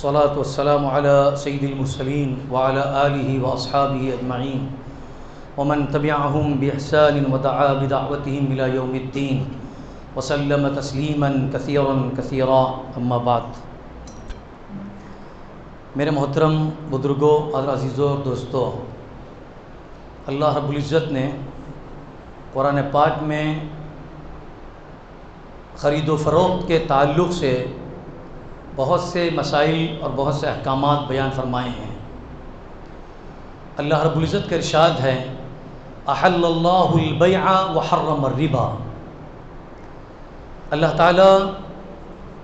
الصلاة والسلام على سيد المرسلين وعلى آله وأصحابه أجمعين ومن تبعهم بإحسان ودعا بدعوتهم إلى يوم الدين وسلم تسلیما كثيرا كثيرا اما بعد۔ میرے محترم بزرگوں اور عزیزوں اور دوستوں، اللہ رب العزت نے قرآن پاک میں خرید و فروخت کے تعلق سے بہت سے مسائل اور بہت سے احکامات بیان فرمائے ہیں۔ اللہ رب العزت کا ارشاد ہے احل اللہ البیع وحرم الربا۔ اللہ تعالیٰ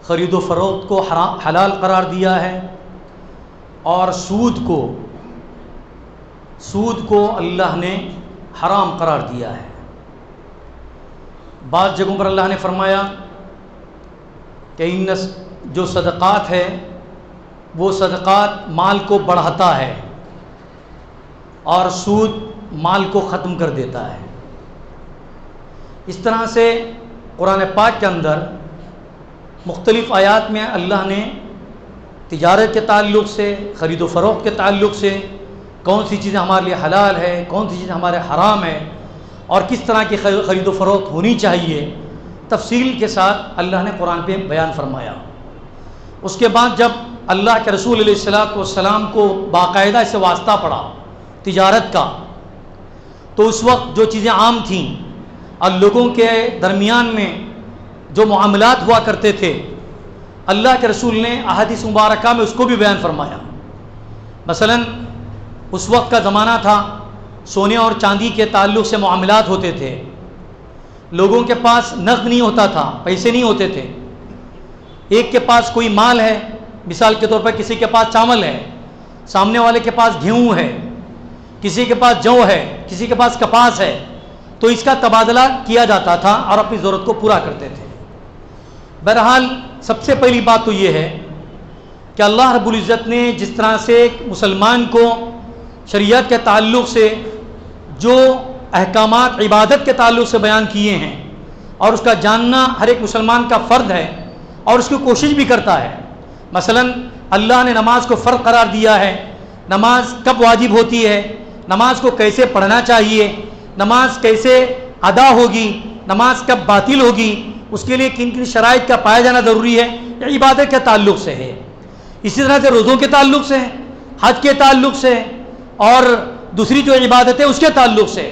خرید و فروخت کو حلال قرار دیا ہے اور سود کو اللہ نے حرام قرار دیا ہے۔ بعض جگہوں پر اللہ نے فرمایا کہ جو صدقات ہے وہ صدقات مال کو بڑھاتا ہے اور سود مال کو ختم کر دیتا ہے۔ اس طرح سے قرآن پاک کے اندر مختلف آیات میں اللہ نے تجارت کے تعلق سے، خرید و فروخت کے تعلق سے کون سی چیزیں ہمارے لیے حلال ہے، کون سی چیزیں ہمارے حرام ہے اور کس طرح کی خرید و فروخت ہونی چاہیے، تفصیل کے ساتھ اللہ نے قرآن پہ بیان فرمایا۔ اس کے بعد جب اللہ کے رسول علیہ السلام کو باقاعدہ سے واسطہ پڑا تجارت کا، تو اس وقت جو چیزیں عام تھیں اور لوگوں کے درمیان میں جو معاملات ہوا کرتے تھے، اللہ کے رسول نے احادیث مبارکہ میں اس کو بھی بیان فرمایا۔ مثلا اس وقت کا زمانہ تھا، سونے اور چاندی کے تعلق سے معاملات ہوتے تھے، لوگوں کے پاس نقد نہیں ہوتا تھا، پیسے نہیں ہوتے تھے۔ ایک کے پاس کوئی مال ہے، مثال کے طور پر کسی کے پاس چاول ہے، سامنے والے کے پاس گیہوں ہے، کسی کے پاس جو ہے، کسی کے پاس کپاس ہے، تو اس کا تبادلہ کیا جاتا تھا اور اپنی ضرورت کو پورا کرتے تھے۔ بہرحال سب سے پہلی بات تو یہ ہے کہ اللہ رب العزت نے جس طرح سے مسلمان کو شریعت کے تعلق سے جو احکامات عبادت کے تعلق سے بیان کیے ہیں اور اس کا جاننا ہر ایک مسلمان کا فرض ہے اور اس کی کوشش بھی کرتا ہے۔ مثلا اللہ نے نماز کو فرض قرار دیا ہے، نماز کب واجب ہوتی ہے، نماز کو کیسے پڑھنا چاہیے، نماز کیسے ادا ہوگی، نماز کب باطل ہوگی، اس کے لیے کن کن شرائط کا پایا جانا ضروری ہے، یہ عبادت کے تعلق سے ہے۔ اسی طرح سے روزوں کے تعلق سے، حج کے تعلق سے اور دوسری جو عبادت ہے اس کے تعلق سے۔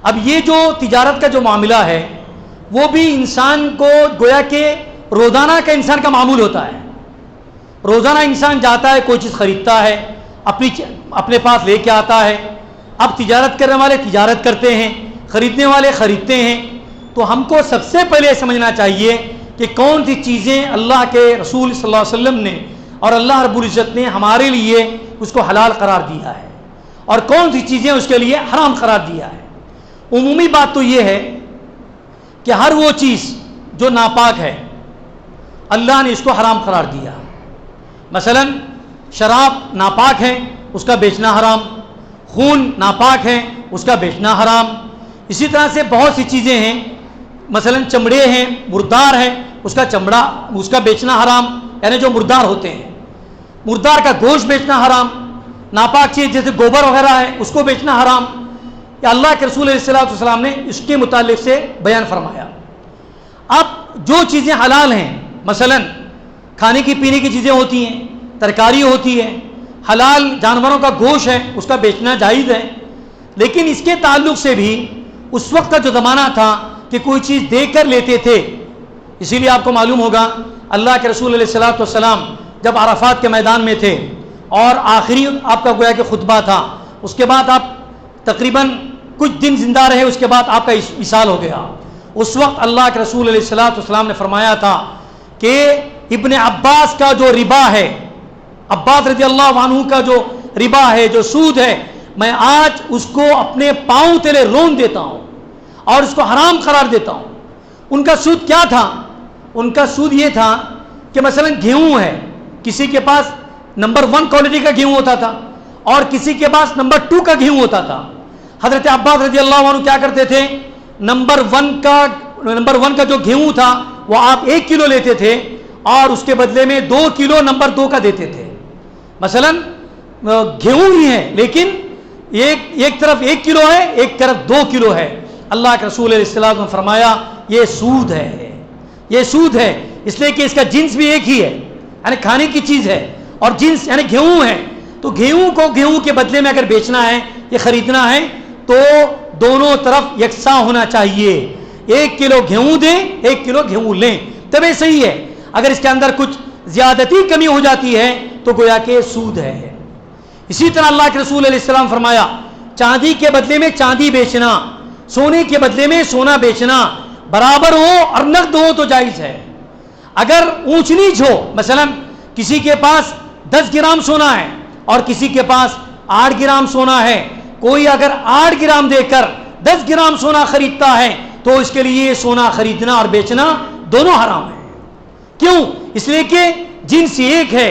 اب یہ جو تجارت کا جو معاملہ ہے وہ بھی انسان کو گویا کہ روزانہ کا انسان کا معمول ہوتا ہے۔ روزانہ انسان جاتا ہے، کوئی چیز خریدتا ہے، اپنے پاس لے کے آتا ہے۔ اب تجارت کرنے والے تجارت کرتے ہیں، خریدنے والے خریدتے ہیں۔ تو ہم کو سب سے پہلے سمجھنا چاہیے کہ کون سی چیزیں اللہ کے رسول صلی اللہ علیہ وسلم نے اور اللہ رب العزت نے ہمارے لیے اس کو حلال قرار دیا ہے اور کون سی چیزیں اس کے لیے حرام قرار دیا ہے۔ عمومی بات تو یہ ہے کہ ہر وہ چیز جو ناپاک ہے اللہ نے اس کو حرام قرار دیا۔ مثلا شراب ناپاک ہے، اس کا بیچنا حرام، خون ناپاک ہے، اس کا بیچنا حرام۔ اسی طرح سے بہت سی چیزیں ہیں، مثلا چمڑے ہیں، مردار ہیں، اس کا بیچنا حرام، یعنی جو مردار ہوتے ہیں، مردار کا گوشت بیچنا حرام۔ ناپاک چیز جیسے گوبر وغیرہ ہے اس کو بیچنا حرام۔ یا اللہ کے رسول علیہ السلام نے اس کے متعلق سے بیان فرمایا۔ اب جو چیزیں حلال ہیں، مثلا کھانے کی پینے کی چیزیں ہوتی ہیں، ترکاری ہوتی ہے، حلال جانوروں کا گوشت ہے، اس کا بیچنا جائز ہے۔ لیکن اس کے تعلق سے بھی اس وقت کا جو زمانہ تھا کہ کوئی چیز دے کر لیتے تھے، اسی لیے آپ کو معلوم ہوگا اللہ کے رسول علیہ السلام جب عرفات کے میدان میں تھے اور آخری آپ کا گویا کہ خطبہ تھا، اس کے بعد آپ تقریباً کچھ دن زندہ رہے، اس کے بعد آپ کا وصال ہو گیا۔ اس وقت اللہ کے رسول علیہ السلام نے فرمایا تھا کہ ابن عباس کا جو ربا ہے، عباس رضی اللہ عنہ کا جو ربا ہے، جو سود ہے، میں آج اس کو اپنے پاؤں تلے رون دیتا ہوں اور اس کو حرام قرار دیتا ہوں۔ ان کا سود کیا تھا؟ ان کا سود یہ تھا کہ مثلا گیہوں ہے، کسی کے پاس نمبر 1 کوالٹی کا گیہوں ہوتا تھا اور کسی کے پاس نمبر 2 کا گیہوں ہوتا تھا۔ حضرت عباس رضی اللہ عنہ کیا کرتے تھے؟ نمبر 1 کا جو گیہوں تھا وہ آپ 1 کلو لیتے تھے اور اس کے بدلے میں 2 کلو نمبر 2 کا دیتے تھے. مثلا گیہوں ہی ہے لیکن ایک طرف 1 کلو ہے، ایک طرف 2 کلو ہے. اللہ کے رسول علیہ السلام نے فرمایا یہ سود ہے، یہ سود ہے، اس لیے کہ اس کا جنس بھی ایک ہی ہے، یعنی کھانے کی چیز ہے، اور جنس یعنی گیہوں ہے. تو گیہوں کو گیہوں کے بدلے میں اگر بیچنا ہے یا خریدنا ہے تو دونوں طرف یکساں ہونا چاہیے. 1 کلو گیہوں دیں، 1 کلو گیہوں لیں، تب یہ صحیح ہے. اگر اس کے اندر کچھ زیادتی کمی ہو جاتی ہے تو گویا کہ سود ہے. اسی طرح اللہ کے رسول علیہ السلام فرمایا چاندی کے بدلے میں چاندی بیچنا، سونے کے بدلے میں سونا بیچنا برابر ہو اور نقد ہو تو جائز ہے. اگر اونچ نیچ ہو، مثلا کسی کے پاس 10 گرام سونا ہے اور کسی کے پاس 8 گرام سونا ہے، کوئی اگر 8 گرام دے کر 10 گرام سونا خریدتا ہے تو اس کے لیے سونا خریدنا اور بیچنا دونوں حرام ہے. کیوں؟ اس لیے کہ جنس ایک ہے.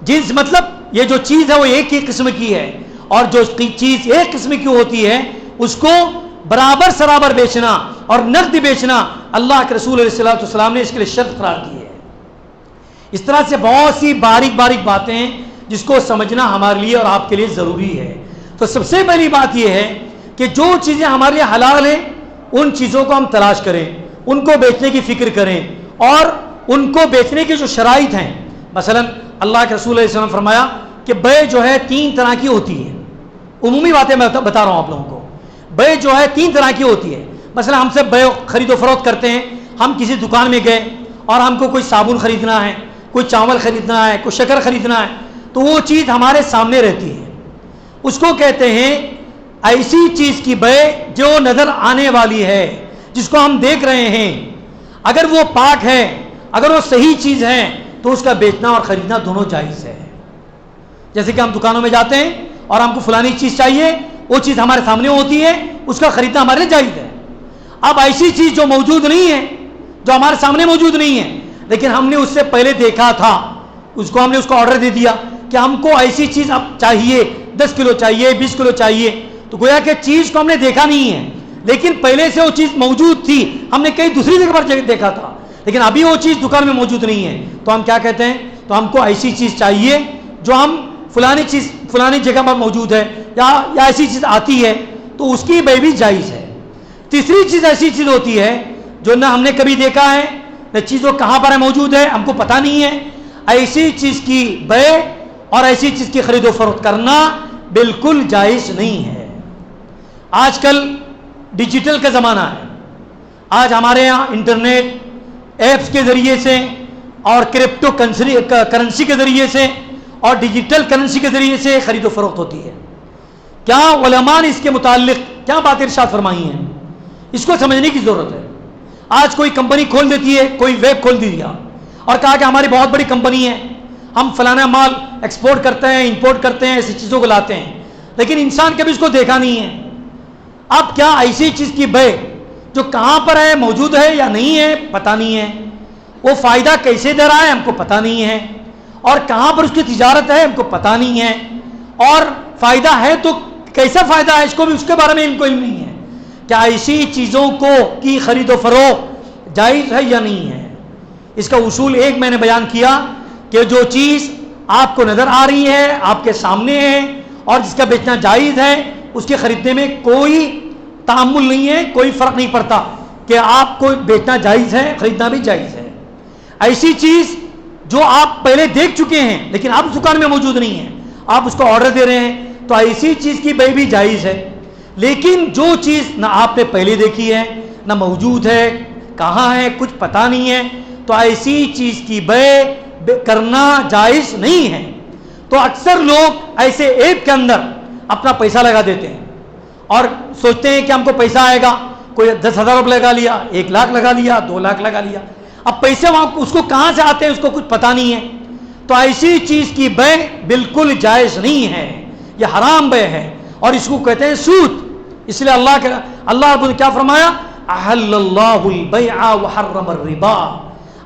جنس مطلب یہ جو چیز ہے وہ ایک ہی قسم کی ہے، اور جو چیز ایک قسم کی ہوتی ہے اس کو برابر سرابر بیچنا اور نقد بیچنا اللہ کے رسول علیہ السلام نے اس کے لیے شرط قرار کی ہے. اس طرح سے بہت سی باریک باریک باتیں ہیں جس کو سمجھنا ہمارے لیے اور آپ کے لیے ضروری ہے. تو سب سے پہلی بات یہ ہے کہ جو چیزیں ہمارے لیے حلال ہیں ان چیزوں کو ہم تلاش کریں، ان کو بیچنے کی فکر کریں، اور ان کو بیچنے کی جو شرائط ہیں، مثلا اللہ کے رسول علیہ السلام نے فرمایا کہ بے جو ہے 3 طرح کی ہوتی ہے. عمومی باتیں میں بتا رہا ہوں آپ لوگوں کو. بے جو ہے 3 طرح کی ہوتی ہے. مثلا ہم سے بے خرید و فروخت کرتے ہیں. ہم کسی دکان میں گئے اور ہم کو کوئی صابن خریدنا ہے، کوئی چاول خریدنا ہے، کوئی شکر خریدنا ہے، تو وہ چیز ہمارے سامنے رہتی ہے. اس کو کہتے ہیں ایسی چیز کی بے جو نظر آنے والی ہے، جس کو ہم دیکھ رہے ہیں. اگر وہ پاک ہے، اگر وہ صحیح چیز ہے تو اس کا بیچنا اور خریدنا دونوں جائز ہے. جیسے کہ ہم دکانوں میں جاتے ہیں اور ہم کو فلانی چیز چاہیے، وہ چیز ہمارے سامنے ہوتی ہے، اس کا خریدنا ہمارے لیے جائز ہے. اب ایسی چیز جو موجود نہیں ہے، جو ہمارے سامنے موجود نہیں ہے لیکن ہم نے اس سے پہلے دیکھا تھا، ہم نے اس کو آرڈر دے دیا کہ ہم کو ایسی چیز اب چاہیے، 10 کلو چاہیے، 20 کلو چاہیے، تو گویا کہ چیز کو ہم نے دیکھا نہیں ہے لیکن پہلے سے وہ چیز موجود تھی، ہم نے کئی دوسری جگہ پر دیکھا تھا لیکن ابھی وہ چیز دکان میں موجود نہیں ہے. تو ہم کیا کہتے ہیں؟ تو ہم کو ایسی چیز چاہیے جو ہم فلانی جگہ پر موجود ہے یا ایسی چیز آتی ہے، تو اس کی بے بھی جائز ہے. تیسری چیز ایسی چیز ہوتی ہے جو نہ ہم نے کبھی دیکھا ہے، نہ چیز وہ کہاں پر ہے موجود ہے، ہم کو پتہ نہیں ہے. ایسی چیز کی بے اور ایسی چیز کی خرید و فروخت کرنا بالکل جائز نہیں ہے. آج کل ڈیجیٹل کا زمانہ ہے. آج ہمارے یہاں انٹرنیٹ ایپس کے ذریعے سے اور کرپٹو کرنسی کے ذریعے سے اور ڈیجیٹل کرنسی کے ذریعے سے خرید و فروخت ہوتی ہے. کیا علماء نے اس کے متعلق کیا باتیں ارشاد فرمائی ہیں؟ اس کو سمجھنے کی ضرورت ہے. آج کوئی کمپنی کھول دیتی ہے، کوئی ویب کھول دیا اور کہا کہ ہماری بہت بڑی کمپنی ہے، ہم فلانا مال ایکسپورٹ کرتے ہیں، امپورٹ کرتے ہیں، ایسی چیزوں کو لاتے ہیں، لیکن انسان کبھی اس کو دیکھا نہیں ہے. اب کیا ایسی چیز کی بے جو کہاں پر ہے، موجود ہے یا نہیں ہے، پتہ نہیں ہے، وہ فائدہ کیسے دے رہا ہے ہم کو پتہ نہیں ہے، اور کہاں پر اس کی تجارت ہے ہم کو پتہ نہیں ہے، اور فائدہ ہے تو کیسا فائدہ ہے اس کے بارے میں ان کو علم نہیں ہے. کیا ایسی چیزوں کی خرید و فروخت جائز ہے یا نہیں ہے؟ اس کا اصول ایک میں نے بیان کیا کہ جو چیز آپ کو نظر آ رہی ہے، آپ کے سامنے ہے، اور جس کا بیچنا جائز ہے، اس کے خریدنے میں کوئی تعامل نہیں ہے، کوئی فرق نہیں پڑتا کہ آپ کو بیچنا جائز ہے، خریدنا بھی جائز ہے. ایسی چیز جو آپ پہلے دیکھ چکے ہیں لیکن آپ دکان میں موجود نہیں ہے، آپ اس کو آرڈر دے رہے ہیں، تو ایسی چیز کی بے بھی جائز ہے. لیکن جو چیز نہ آپ نے پہلے دیکھی ہے، نہ موجود ہے، کہاں ہے کچھ پتہ نہیں ہے، تو ایسی چیز کی بے کرنا جائز نہیں ہے. تو اکثر لوگ ایسے ایپ کے اندر اپنا پیسہ لگا دیتے ہیں اور سوچتے ہیں کہ ہم کو پیسہ آئے گا. کوئی 10,000 روپے لگا لیا، 1 لاکھ لگا لیا، 2 لاکھ لگا لیا. اب پیسے وہاں اس کو کہاں سے آتے ہیں اس کو کچھ پتہ نہیں ہے. تو ایسی چیز کی بے بالکل جائز نہیں ہے، یہ حرام بے ہے اور اس کو کہتے ہیں سود. اس لیے اللہ رب نے کیا فرمایا؟ احل اللہ البیع وحرم الربا.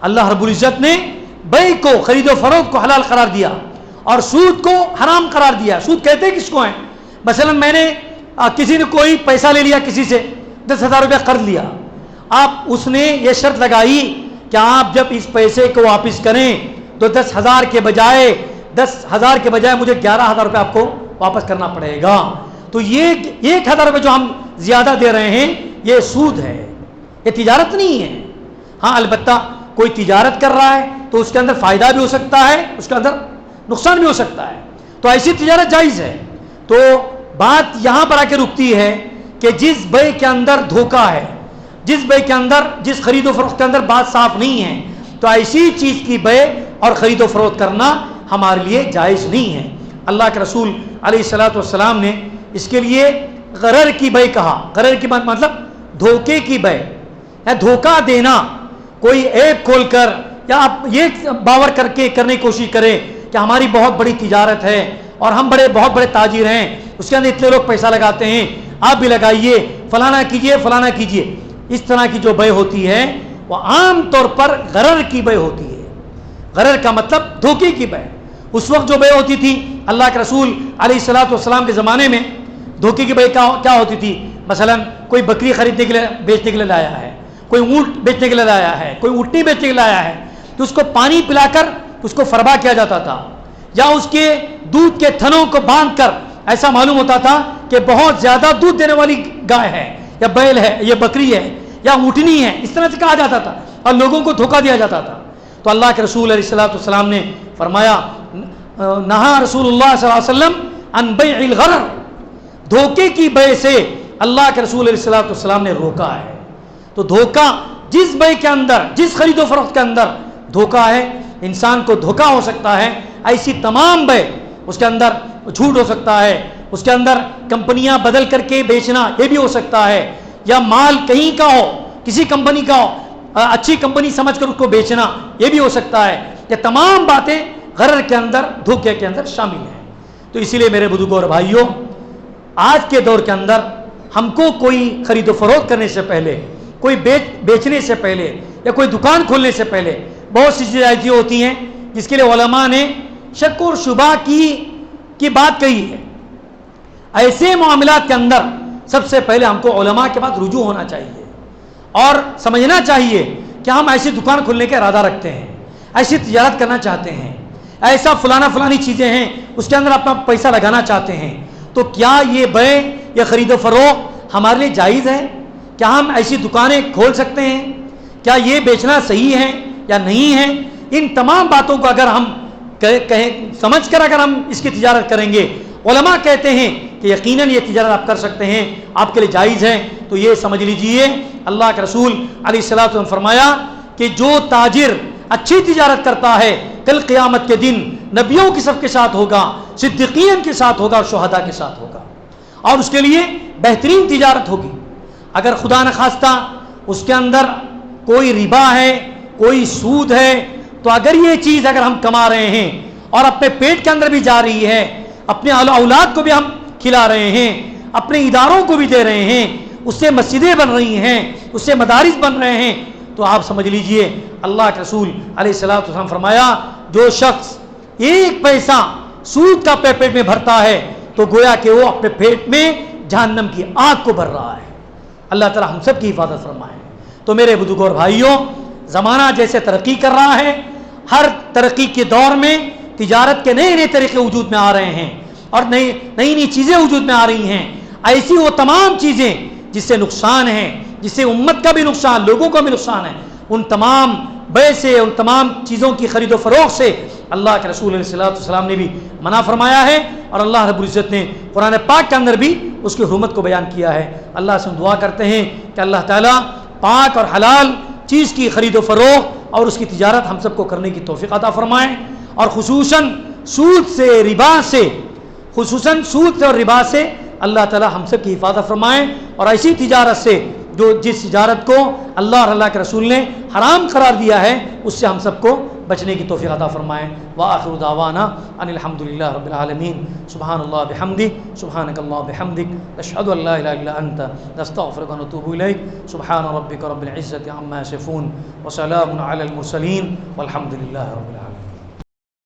اللہ رب العزت نے بے کو، خرید و فروخت کو حلال قرار دیا اور سود کو حرام قرار دیا. سود کہتے کس کو ہیں؟ مثلا میں نے کسی نے کوئی پیسہ لے لیا، کسی سے 10,000 روپے قرض لیا. اس نے یہ شرط لگائی کہ آپ جب اس پیسے کو واپس کریں تو 10,000 کے بجائے مجھے 11,000 روپے آپ کو واپس کرنا پڑے گا. تو یہ 1,000 روپے جو ہم زیادہ دے رہے ہیں یہ سود ہے, یہ تجارت نہیں ہے. ہاں البتہ کوئی تجارت کر رہا ہے تو اس کے اندر فائدہ بھی ہو سکتا ہے, اس کے اندر نقصان بھی ہو سکتا ہے, تو ایسی تجارت جائز ہے. تو بات یہاں پر آ کے رکتی ہے کہ جس بے کے اندر دھوکہ ہے, جس بے کے اندر, جس خرید و فروخت کے اندر بات صاف نہیں ہے, تو ایسی چیز کی بے اور خرید و فروخت کرنا ہمارے لیے جائز نہیں ہے. اللہ کے رسول علیہ الصلوۃ والسلام نے اس کے لیے غرر کی بے کہا. غرر کی بات مطلب دھوکے کی بے, یا دھوکہ دینا. کوئی ایپ کھول کر یا آپ یہ باور کر کے کرنے کی کوشش کریں کہ ہماری بہت بڑی تجارت ہے اور ہم بہت بڑے تاجر ہیں, اس کے اندر اتنے لوگ پیسہ لگاتے ہیں, آپ بھی لگائیے, فلانا کیجئے. اس طرح کی جو بے ہوتی ہے وہ عام طور پر غرر کی بے ہوتی ہے. غرر کا مطلب دھوکے کی بے. اس وقت جو بے ہوتی تھی اللہ کے رسول علیہ الصلوۃ والسلام کے زمانے میں, دھوکے کی بے کیا ہوتی تھی؟ مثلا کوئی بکری خریدنے کے لیے بیچنے کے لیے لایا ہے, کوئی اونٹ بیچنے کے لیے لایا ہے, کوئی اونٹنی بیچنے کے لیے لایا ہے, تو اس کو پانی پلا کر اس کو فربا کیا جاتا تھا, یا اس کے دودھ کے تھنوں کو باندھ کر ایسا معلوم ہوتا تھا کہ بہت زیادہ دودھ دینے والی گائے ہے, یا بیل ہے, یا بکری ہے, یا اونٹنی ہے, اس طرح سے کہا جاتا تھا اور لوگوں کو دھوکہ دیا جاتا تھا. تو اللہ کے رسول علیہ الصلوۃ والسلام نے فرمایا, نہا رسول اللہ صلی اللہ علیہ وسلم عن بیع الغرر, دھوکے کی بے سے اللہ کے رسول علیہ الصلوۃ والسلام نے روکا ہے. تو دھوکہ جس بے کے اندر, جس خرید و فروخت کے اندر دھوکہ ہے, انسان کو دھوکہ ہو سکتا ہے. ایسی تمام بے, اس کے اندر جھوٹ ہو سکتا ہے, اس کے اندر کمپنیاں بدل کر کے بیچنا یہ بھی ہو سکتا ہے, یا مال کہیں کا ہو, کسی کمپنی کا ہو, اچھی کمپنی سمجھ کر اس کو بیچنا یہ بھی ہو سکتا ہے. یہ تمام باتیں غرر کے اندر, دھوکے کے اندر شامل ہیں. تو اسی لیے میرے بزرگوں اور بھائیوں, آج کے دور کے اندر ہم کو کوئی خرید و فروخت کرنے سے پہلے, کوئی بیچنے سے پہلے, یا کوئی دکان کھولنے سے پہلے بہت سی چیزیں ایسی ہوتی ہیں جس کے لیے علماء نے شک اور شبہ کی بات کہی ہے. ایسے معاملات کے اندر سب سے پہلے ہم کو علماء کے بعد رجوع ہونا چاہیے اور سمجھنا چاہیے کہ ہم ایسی دکان کھولنے کا ارادہ رکھتے ہیں, ایسی تجارت کرنا چاہتے ہیں, ایسا فلانی چیزیں ہیں اس کے اندر اپنا پیسہ لگانا چاہتے ہیں. تو کیا یہ بے یا خرید و فروخت ہمارے لیے جائز ہے؟ کیا ہم ایسی دکانیں کھول سکتے ہیں؟ کیا یہ بیچنا صحیح ہے یا نہیں ہے؟ ان تمام باتوں کو اگر ہم سمجھ کر اگر ہم اس کی تجارت کریں گے, علماء کہتے ہیں کہ یقیناً یہ تجارت آپ کر سکتے ہیں, آپ کے لیے جائز ہے. تو یہ سمجھ لیجئے, اللہ کے رسول علیہ الصلوۃ والسلام فرمایا کہ جو تاجر اچھی تجارت کرتا ہے کل قیامت کے دن نبیوں کی صف کے ساتھ ہوگا, صدیقین کے ساتھ ہوگا اور شہداء کے ساتھ ہوگا, اور اس کے لیے بہترین تجارت ہوگی. اگر خدا نخواستہ اس کے اندر کوئی ربا ہے, کوئی سود ہے, تو اگر یہ چیز اگر ہم کما رہے ہیں اور اپنے پیٹ کے اندر بھی جا رہی ہے, اپنے اولاد کو بھی ہم کھلا رہے ہیں, اپنے اداروں کو بھی دے رہے ہیں, اس سے مسجدیں بن رہی ہیں, اس سے مدارس بن رہے ہیں, تو آپ سمجھ لیجئے اللہ کے رسول علیہ الصلوۃ والسلام فرمایا جو شخص ایک پیسہ سود کا اپنے پیٹ میں بھرتا ہے تو گویا کہ وہ اپنے پیٹ میں جہنم کی آگ کو بھر رہا ہے. اللہ تعالی ہم سب کی حفاظت فرمائے. تو میرے بزرگوں اور بھائیوں, زمانہ جیسے ترقی کر رہا ہے, ہر ترقی کے دور میں تجارت کے نئے نئے طریقے وجود میں آ رہے ہیں اور نئی چیزیں وجود میں آ رہی ہیں. ایسی وہ تمام چیزیں جس سے نقصان ہے, جس سے امت کا بھی نقصان, لوگوں کا بھی نقصان ہے, ان تمام بے سے, ان تمام چیزوں کی خرید و فروخت سے اللہ کے رسول علیہ الصلوۃ والسلام نے بھی منع فرمایا ہے, اور اللہ رب العزت نے قرآن پاک کے اندر بھی اس کی حرمت کو بیان کیا ہے. اللہ سے ہم دعا کرتے ہیں کہ اللہ تعالیٰ پاک اور حلال چیز کی خرید و فروخت اور اس کی تجارت ہم سب کو کرنے کی توفیق عطا فرمائیں, اور خصوصاً سود سے اور ربا سے اللہ تعالیٰ ہم سب کی حفاظت فرمائیں, اور ایسی تجارت سے جس تجارت کو اللہ اور اللہ کے رسول نے حرام قرار دیا ہے اس سے ہم سب کو بچنے کی توفیق عطا فرمائیں. وآخر دعوانا ان الحمد للہ رب العالمین. سبحان اللہ بحمدہ, سبحانک اللہ بحمدک, نشہد ان لا الہ الا انت, نستغفرک ونتوب الیک. سبحان ربک رب العزۃ عما یصفون, وسلام علی المرسلین, والحمد للہ رب العالمین.